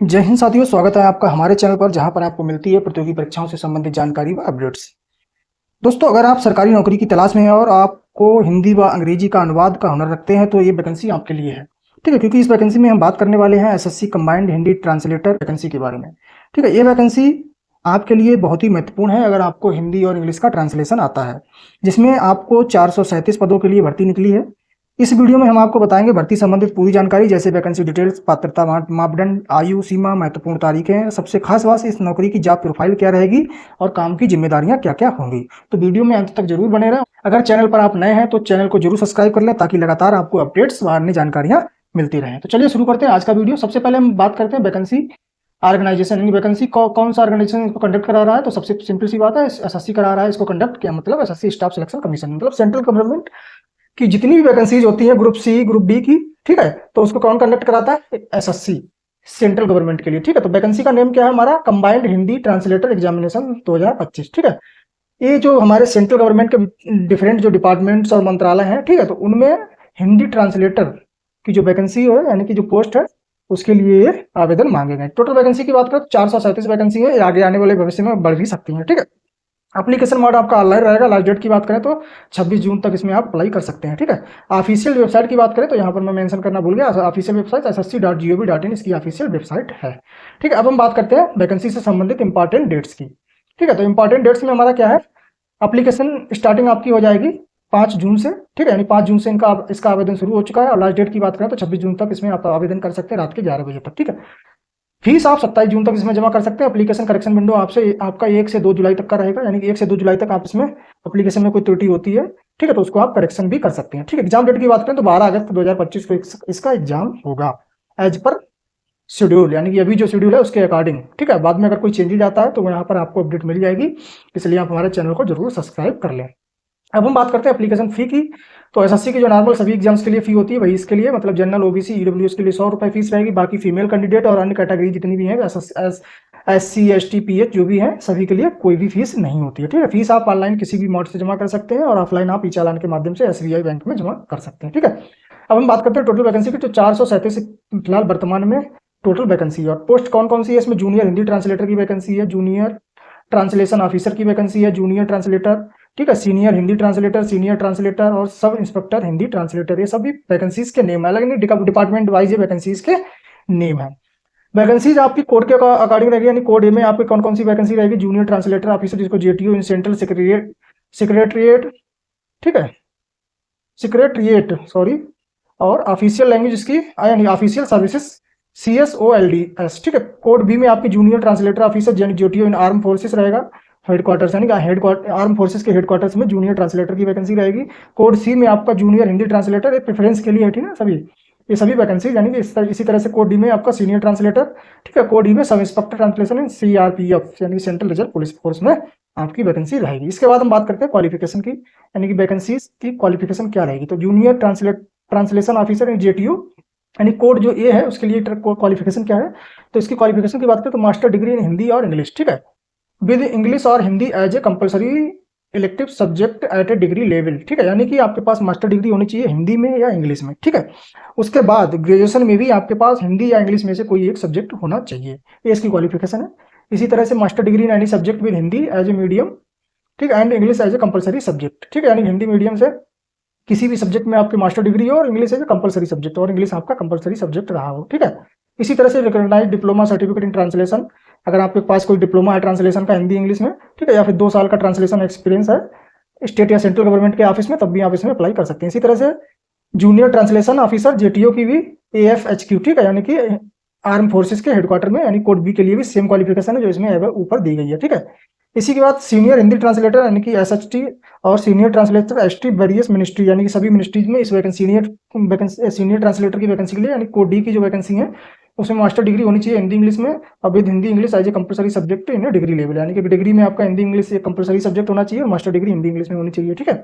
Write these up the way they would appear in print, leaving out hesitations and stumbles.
जय हिंद साथियों, स्वागत है आपका हमारे चैनल पर जहां पर आपको मिलती है प्रतियोगी परीक्षाओं से संबंधित जानकारी व अपडेट्स। दोस्तों, अगर आप सरकारी नौकरी की तलाश में हैं और आपको हिंदी व अंग्रेजी का अनुवाद का हुनर रखते हैं तो ये वैकेंसी आपके लिए है। ठीक है, क्योंकि इस वैकेंसी में हम बात करने वाले हैं SSC combined Hindi translator vacancy के बारे में। ठीक है, ये वैकेंसी आपके लिए बहुत ही महत्वपूर्ण है अगर आपको हिंदी और इंग्लिश का ट्रांसलेशन आता है, जिसमें आपको 437 पदों के लिए भर्ती निकली है। इस वीडियो में हम आपको बताएंगे भर्ती संबंधित पूरी जानकारी, जैसे वैकेंसी डिटेल्स, पात्रता मापदंड, आयु सीमा, महत्वपूर्ण तारीखें, सबसे खास बात इस नौकरी की जॉब प्रोफाइल क्या रहेगी और काम की जिम्मेदारियां क्या क्या होंगी। तो वीडियो में अंत तक जरूर बने रहें। अगर चैनल पर आप नए हैं तो चैनल को जरूर सब्सक्राइब कर लें ताकि लगातार आपको अपडेट्स व अन्य जानकारियां मिलती रहें। तो चलिए शुरू करते हैं आज का वीडियो। सबसे पहले हम बात करते हैं वैकेंसी ऑर्गेनाइजेशन, यानी वैकेंसी कौन सा ऑर्गेनाइजेशन इसको कंडक्ट करा रहा है। तो सबसे सिंपल सी बात है, एसएससी करा रहा है इसको कंडक्ट। क्या मतलब? एसएससी स्टाफ सिलेक्शन कमीशन, मतलब सेंट्रल गवर्नमेंट की जितनी भी वैकेंसीज होती हैं ग्रुप सी ग्रुप बी की, ठीक है, तो उसको कौन कंडक्ट कराता है? एसएससी, सेंट्रल गवर्नमेंट के लिए। ठीक है, तो वैकेंसी का नेम क्या है हमारा? Combined Hindi translator examination 2025। ठीक है, ये जो हमारे सेंट्रल गवर्नमेंट के डिफरेंट जो डिपार्टमेंट्स और मंत्रालय हैं, ठीक है, तो उनमें हिंदी ट्रांसलेटर की जो वैकेंसी है, यानी कि जो पोस्ट है, उसके लिए ये आवेदन मांगे गए। टोटल वैकेंसी की बात करें तो 437 वैकेंसी है। ये आगे आने वाले भविष्य में बढ़ भी सकती है। ठीक है, एप्लीकेशन मोड आपका ऑनलाइन रहेगा। लास्ट डेट की बात करें तो 26 जून तक इसमें आप अप्लाई कर सकते हैं। ठीक है, ऑफिशियल वेबसाइट की बात करें तो यहाँ पर मैं मेंशन करना भूल गया, ऑफिशियल वेबसाइट ssc.gov.in इसकी ऑफिशियल वेबसाइट है। ठीक है, अब हम बात करते हैं वैकेंसी से संबंधित इंपॉर्टेंट डेट्स की। ठीक है, तो इंपॉर्टेंट डेट्स में हमारा क्या है? एप्लीकेशन स्टार्टिंग आपकी हो जाएगी 5 जून से। ठीक है, यानी 5 जून से इसका आवेदन शुरू हो चुका है, और लास्ट डेट की बात करें तो 26 जून तक इसमें आप आवेदन कर सकते हैं रात के 11 बजे तक। ठीक है, फीस आप 27 जून तक इसमें जमा कर सकते हैं। एप्लीकेशन करेक्शन विंडो आपका 1 से 2 जुलाई तक का रहेगा, यानी कि 1 से 2 जुलाई तक आप इसमें एप्लीकेशन में कोई त्रुटि होती है, ठीक है, तो उसको आप करेक्शन भी कर सकते हैं। ठीक है, एग्जाम डेट की बात करें तो 12 अगस्त 2025 को इसका एग्जाम होगा एज पर शेड्यूल, यानी कि अभी जो शेड्यूल है उसके अकॉर्डिंग। ठीक है, बाद में अगर कोई चेंजेज आता है तो यहाँ पर आपको अपडेट मिल जाएगी, इसलिए आप हमारे चैनल को जरूर सब्सक्राइब कर लें। अब हम बात करते हैं एप्लीकेशन फी की। तो एसएससी की जो नॉर्मल सभी एग्जाम्स के लिए फी होती है वही इसके लिए, मतलब जनरल, ओबीसी, ईडब्ल्यूएस के लिए 100 रुपये फीस रहेगी। बाकी फीमेल कैंडिडेट और अन्य कैटेगरी जितनी भी है, SC ST PH जो भी है, सभी के लिए कोई भी फीस नहीं होती है। ठीक है, फीस आप ऑनलाइन किसी भी मोड से जमा कर सकते हैं और ऑफलाइन आप ई चालान के माध्यम से SBI बैंक में जमा कर सकते हैं। ठीक है, अब हम बात करते हैं टोटल वैकेंसी की। तो 437 फिलहाल वर्तमान में टोटल वैकेंसी है। और पोस्ट कौन कौन सी है इसमें? जूनियर हिंदी ट्रांसलेटर की वैकेंसी है, जूनियर ट्रांसलेशन ऑफिसर की वैकेंसी है, जूनियर ट्रांसलेटर, ठीक है, senior Hindi translator, senior translator और सब इंस्पेक्टर हिंदी ट्रांसलेटर। ये सभी वैकेंसीज के नेम है, अलग डिपार्टमेंट वाइज ये वैकेंसीज के नेम है। वैकेंसीज आपकी कोड के अकॉर्डिंग रहेगी, यानी कोड ए में आपकी कौन कौन सी वैकेंसी रहेगी? जूनियर ट्रांसलेटर ऑफिसर, जिसको जेटीओ इन सेंट्रल सेक्रेटरिएट, ठीक है, सेक्रेटरिएट सॉरी, और ऑफिशियल लैंग्वेज इसकी यानी ऑफिशियल सर्विसेज CSOLDS। ठीक है, कोड बी में आपकी जूनियर ट्रांसलेटर ऑफिसर यानी जेटीओ इन आर्म फोर्सेस रहेगा, हेडक्वार्टर्स, यानी आर्म फोर्सेस के हेडक्वार्टर्स में जूनियर ट्रांसलेटर की वैकेंसी रहेगी। कोड सी में आपका जूनियर हिंदी ट्रांसलेटर, एक प्रेफरेंस के लिए है, ठीक है, सभी ये सभी वैकेंसी, यानी कि इसी तरह से कोड डी में आपका सीनियर ट्रांसलेटर, ठीक है, कोड ई में sub inspector translation in CRPF यानी सेंट्रल रिजर्व पुलिस फोर्स में आपकी वैकेंसी रहेगी। इसके बाद हम बात करते हैं क्वालिफिकेशन की, यानी कि वैकेंसी की क्वालिफिकेशन क्या रहेगी। तो जूनियर ट्रांसलेशन ऑफिसर जेटीयू यानी कोड जो ए है उसके लिए क्वालिफिकेशन क्या है? तो इसकी क्वालिफिकेशन की बात करें तो मास्टर डिग्री इन हिंदी और इंग्लिश, ठीक है, विद इंग्लिश और Hindi as a compulsory elective subject at a degree level. ठीक है, यानी कि आपके पास मास्टर डिग्री होनी चाहिए हिंदी में या इंग्लिश में। ठीक है, उसके बाद ग्रेजुएशन में भी आपके पास हिंदी या इंग्लिश में से कोई एक सब्जेक्ट होना चाहिए, ये इसकी क्वालिफिकेशन है। इसी तरह से master degree in any subject with Hindi as a medium, ठीक है, and English as a compulsory subject. ठीक है, यानी हिंदी मीडियम से किसी भी सब्जेक्ट में आपकी मास्टर डिग्री हो और English as a compulsory subject, और इंग्लिश आपका कंपलसरी सब्जेक्ट रहा हो। ठीक है, इसी तरह से recognised diploma certificate in translation, अगर आपके पास कोई डिप्लोमा है ट्रांसलेशन का हिंदी इंग्लिश में, ठीक है, या फिर 2 साल का ट्रांसलेशन एक्सपीरियंस है स्टेट या सेंट्रल गवर्नमेंट के ऑफिस में, तब भी आप इसमें अप्लाई कर सकते हैं। इसी तरह से जूनियर ट्रांसलेशन ऑफिसर जेटीओ की भी AFHQ, ठीक है, यानी कि आर्म फोर्सेस के हेडक्वार्टर में, यानी कोड बी के लिए भी सेम क्वालिफिकेशन है जो इसमें ऊपर दी गई है। ठीक है, इसी के बाद सीनियर हिंदी ट्रांसलेटर यानी कि SHT और senior translator ST various ministry, यानी कि सभी मिनिस्ट्रीज में इस वैकेंसी सीनियर ट्रांसलेटर की वैकेंसी के लिए, यानी कोड डी की जो वैकेंसी है उसमें मास्टर डिग्री होनी चाहिए हिंदी इंग्लिश में, और with Hindi English as a compulsory subject in degree level, यानी कि डिग्री में आपका हिंदी इंग्लिश एक कंपलसरी सब्जेक्ट होना चाहिए और मास्टर डिग्री हिंदी इंग्लिश में होनी चाहिए। ठीक है,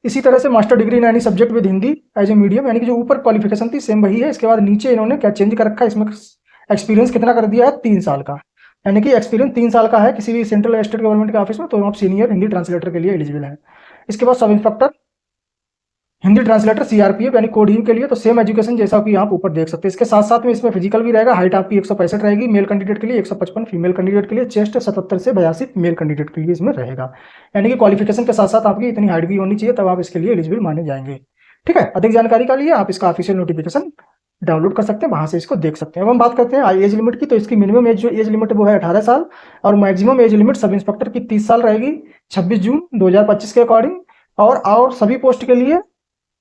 इसी तरह से master degree in any subject with Hindi as a medium, यानी कि जो ऊपर क्वालिफिकेशन थी सेम वही है। इसके बाद नीचे इन्होंने क्या चेंज कर रखा है, इसमें एक्सपीरियंस कितना कर दिया है? 3 साल का, यानी कि एक्सपीरियंस 3 साल का है किसी भी सेंट्रल या स्टेट गवर्नमेंट के ऑफिस में, तो आप सीनियर हिंदी ट्रांसलेटर के लिए एलिजिबल है। इसके बाद sub inspector Hindi translator CRPF यानी कोड के लिए तो सेम एजुकेशन जैसा कि आप ऊपर देख सकते हैं। इसके साथ साथ में इसमें फिजिकल भी रहेगा। हाइट आपकी 165 रहेगी मेल कैंडिडेट के लिए, 155 फीमेल कैंडिडेट के लिए, चेस्ट 77 से 82 मेल कैंडिडेट के लिए इसमें रहेगा। यानी कि क्वालिफिकेशन के साथ साथ आपकी इतनी हाइट भी होनी चाहिए, तब आप इसके लिए एलिजिबल माने जाएंगे। ठीक है, अधिक जानकारी के लिए आप इसका ऑफिशियल नोटिफिकेशन डाउनलोड कर सकते हैं, वहां से इसको देख सकते हैं। अब हम बात करते हैं एज लिमिट की, तो इसकी मिनिमम एज जो एज लिमिट वो है 18 साल और maximum age limit sub inspector की 30 साल रहेगी 26 जून 2025 के अकॉर्डिंग। और सभी पोस्ट के लिए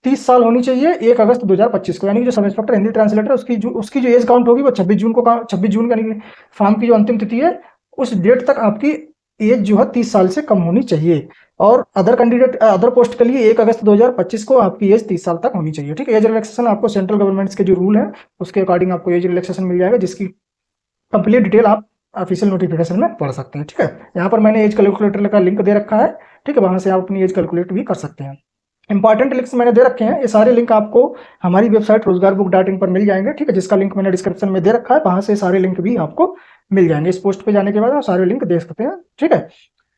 30 साल होनी चाहिए 1 अगस्त 2025 को। यानी कि जो सब इंस्पेक्टर हिंदी ट्रांसलेटर उसकी जो एज काउंट होगी वो 26 जून को 26 जून यानी कि फॉर्म की जो अंतिम तिथि है उस डेट तक आपकी एज जो है 30 साल से कम होनी चाहिए। और अदर पोस्ट के लिए 1 अगस्त 2025 को आपकी एज 30 साल तक होनी चाहिए। ठीक है, एज रिलैक्सेशन आपको सेंट्रल गवर्नमेंट के जो रूल है उसके अकॉर्डिंग आपको एज रिलैक्सेशन मिल जाएगा, जिसकी कंप्लीट डिटेल आप ऑफिशियल नोटिफिकेशन में पढ़ सकते हैं। ठीक है, यहाँ पर मैंने एज कैलकुलेटर का लिंक दे रखा है। ठीक है, वहां से आप अपनी एज कैलकुलेट भी कर सकते हैं। इंपॉर्टेंट लिंक्स मैंने दे रखे हैं, ये सारे लिंक आपको हमारी वेबसाइट रोजगारबुक.in पर मिल जाएंगे। ठीक है, जिसका लिंक मैंने डिस्क्रिप्शन में दे रखा है, वहां से सारे लिंक भी आपको मिल जाएंगे। इस पोस्ट पे जाने के बाद आप सारे लिंक देख सकते हैं। ठीक है,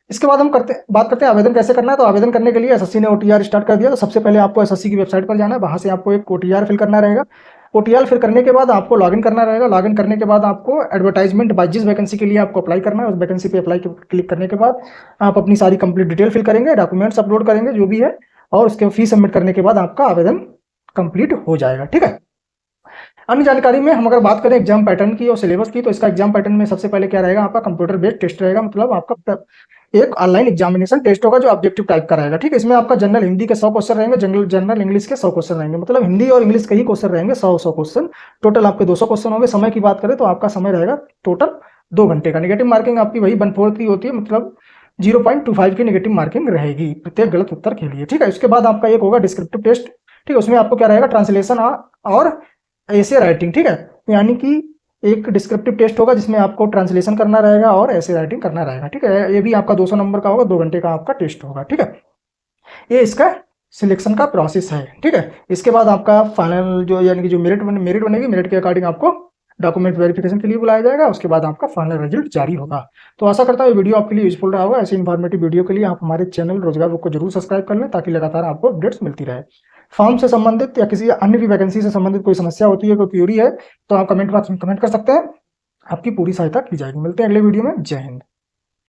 इसके बाद हम बात करते हैं आवेदन कैसे करना है। तो आवेदन करने के लिए एसएससी ने ओटीआर स्टार्ट कर दिया। तो सबसे पहले आपको एसएससी की वेबसाइट पर जाना है, वहां से आपको एक ओटीआर फिल करना रहेगा। ओटीआर फिल करने के बाद आपको लॉगिन करना रहेगा। लॉगिन करने के बाद आपको एडवर्टाइजमेंट बाय जिस वैकेंसी के लिए आपको अप्लाई करना है उस वैकेंसी पे अप्लाई क्लिक करने के बाद आप अपनी सारी कंप्लीट डिटेल फिल करेंगे, डॉक्यूमेंट्स अपलोड करेंगे जो भी है, और उसके फीस सबमिट करने के बाद आपका आवेदन कंप्लीट हो जाएगा। ठीक है, अन्य जानकारी में हम अगर बात करें एग्जाम पैटर्न की और सिलेबस की, तो इसका एग्जाम पैटर्न में सबसे पहले क्या रहेगा, आपका कंप्यूटर बेस्ड टेस्ट रहेगा। मतलब आपका एक ऑनलाइन एग्जामिनेशन टेस्ट होगा जो ऑब्जेक्टिव टाइप का रहेगा। ठीक है, इसमें आपका जनरल हिंदी के 100 क्वेश्चन रहेंगे, जनरल इंग्लिश के 100 क्वेश्चन रहेंगे। मतलब हिंदी और इंग्लिश के ही क्वेश्चन रहेंगे, 100 क्वेश्चन टोटल आपके 200 क्वेश्चन होंगे। समय की बात करें तो आपका समय रहेगा टोटल 2 घंटे का। नेगेटिव मार्किंग आपकी वही 1/4 की होती है, मतलब 0.25 की नेगेटिव मार्किंग रहेगी प्रत्येक गलत उत्तर के लिए। ठीक है, उसके बाद आपका एक होगा डिस्क्रिप्टिव टेस्ट। ठीक है, उसमें आपको क्या रहेगा, ट्रांसलेशन और ऐसे राइटिंग। ठीक है, यानी कि एक डिस्क्रिप्टिव टेस्ट होगा जिसमें आपको ट्रांसलेशन करना रहेगा और ऐसे राइटिंग करना रहेगा। ठीक है, ये भी आपका 200 नंबर का होगा, 2 घंटे का आपका टेस्ट होगा। ठीक है, ये इसका सिलेक्शन का प्रोसेस है। ठीक है, इसके बाद आपका फाइनल जो यानी कि जो मेरिट बनेगी, मेरिट के अकॉर्डिंग आपको डॉक्यूमेंट वेरिफिकेशन के लिए बुलाया जाएगा। उसके बाद आपका फाइनल रिजल्ट जारी होगा। तो आशा करता हूँ ये वीडियो आपके लिए यूजफुल रहा होगा। ऐसे इन्फॉर्मेटिव वीडियो के लिए आप हमारे चैनल रोजगार बुक को जरूर सब्सक्राइब कर लें, ताकि लगातार आपको अपडेट्स मिलती रहे। फॉर्म से संबंधित या किसी अन्य भी वैकेंसी से संबंधित कोई समस्या होती है, कोई क्यूरी है, तो आप कमेंट बॉक्स में कमेंट कर सकते हैं, आपकी पूरी सहायता की जाएगी। मिलते हैं अगले वीडियो में। जय हिंद।